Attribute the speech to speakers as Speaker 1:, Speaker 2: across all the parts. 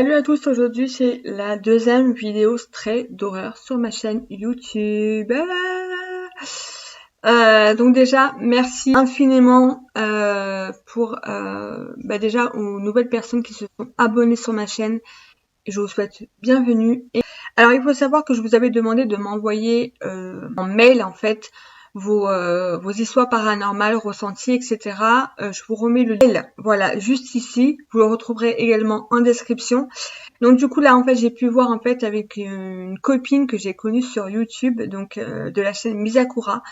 Speaker 1: Salut à tous, aujourd'hui c'est la deuxième vidéo stray d'horreur sur ma chaîne YouTube. Donc déjà, merci infiniment pour déjà aux nouvelles personnes qui se sont abonnées sur ma chaîne. Et je vous souhaite bienvenue. Alors il faut savoir que je vous avais demandé de m'envoyer en mail en fait vos histoires paranormales, ressenties, etc. Je vous remets le mail, voilà, juste ici. Vous le retrouverez également en description. Donc du coup là en fait j'ai pu voir en fait avec une copine que j'ai connue sur YouTube, donc de la chaîne Misakura.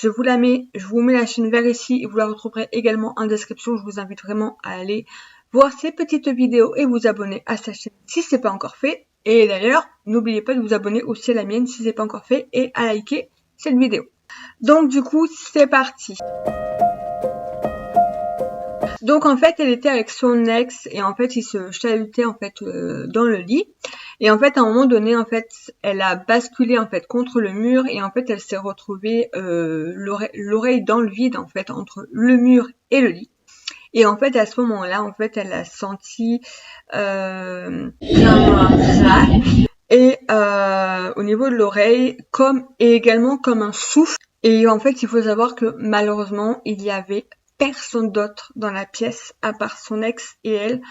Speaker 1: Je vous mets la chaîne vers ici et vous la retrouverez également en description. Je vous invite vraiment à aller voir ces petites vidéos et vous abonner à sa chaîne si c'est pas encore fait. Et d'ailleurs, n'oubliez pas de vous abonner aussi à la mienne si c'est pas encore fait et à liker cette vidéo. Donc du coup, c'est parti. Donc en fait, elle était avec son ex et en fait, ils se chalutaient en fait dans le lit. Et en fait, à un moment donné, en fait, elle a basculé en fait contre le mur et en fait, elle s'est retrouvée l'oreille dans le vide en fait entre le mur et le lit. Et en fait, à ce moment-là, en fait, elle a senti comme un flash et au niveau de l'oreille, et également comme un souffle. Et en fait, il faut savoir que malheureusement, il y avait personne d'autre dans la pièce à part son ex et elle.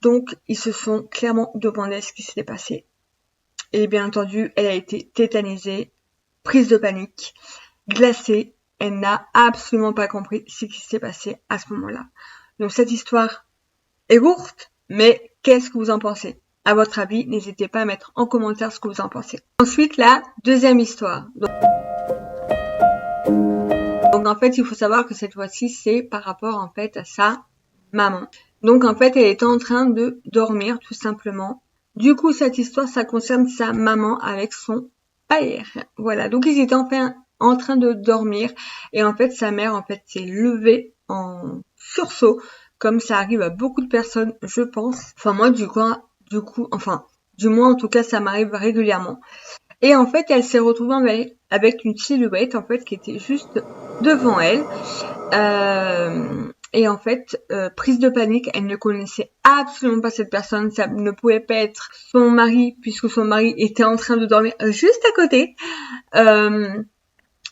Speaker 1: Donc, ils se sont clairement demandé ce qui s'était passé. Et bien entendu, elle a été tétanisée, prise de panique, glacée. Elle n'a absolument pas compris ce qui s'est passé à ce moment-là. Donc cette histoire est courte, mais qu'est-ce que vous en pensez? À votre avis, n'hésitez pas à mettre en commentaire ce que vous en pensez. Ensuite, la deuxième histoire. Donc en fait, il faut savoir que cette fois-ci, c'est par rapport en fait à sa maman. Donc en fait, elle était en train de dormir tout simplement. Du coup, cette histoire, ça concerne sa maman avec son père. Voilà, donc ils étaient enfin en train de dormir et en fait, sa mère en fait s'est levée en sursaut, comme ça arrive à beaucoup de personnes, je pense. Enfin moi, du moins en tout cas, ça m'arrive régulièrement. Et en fait, elle s'est retrouvée avec une silhouette en fait qui était juste devant elle. Et en fait, prise de panique, elle ne connaissait absolument pas cette personne. Ça ne pouvait pas être son mari, puisque son mari était en train de dormir juste à côté.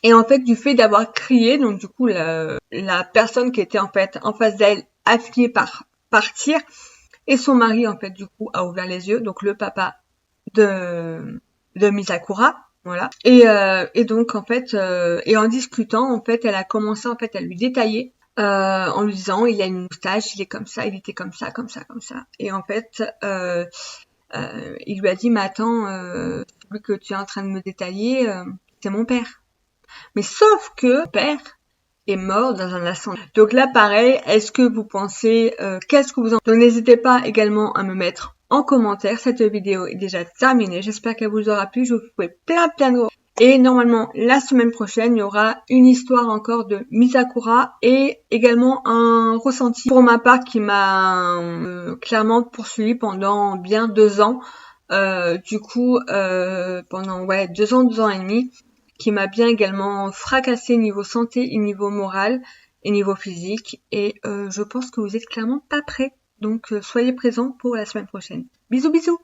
Speaker 1: Et en fait, du fait d'avoir crié, donc du coup, la personne qui était en fait en face d'elle a fini par partir. Et son mari, en fait, du coup, a ouvert les yeux. Donc le papa de Misakura. Voilà. Et donc en fait, et en discutant, en fait, elle a commencé en fait à lui détailler en lui disant il a une moustache, il est comme ça, il était comme ça, comme ça, comme ça. Et en fait, il lui a dit mais attends, celui que tu es en train de me détailler, c'est mon père. Mais sauf que le père est mort dans un incendie. Donc là, pareil, est-ce que vous pensez, qu'est-ce que vous en... Donc n'hésitez pas également à me mettre en commentaire. Cette vidéo est déjà terminée. J'espère qu'elle vous aura plu. Je vous fais plein de... Et normalement, la semaine prochaine, il y aura une histoire encore de Misakura et également un ressenti pour ma part qui m'a clairement poursuivi pendant bien 2 ans. Pendant 2 ans et demi, qui m'a bien également fracassé niveau santé et niveau moral et niveau physique. Et je pense que vous êtes clairement pas prêts. Donc soyez présents pour la semaine prochaine. Bisous bisous.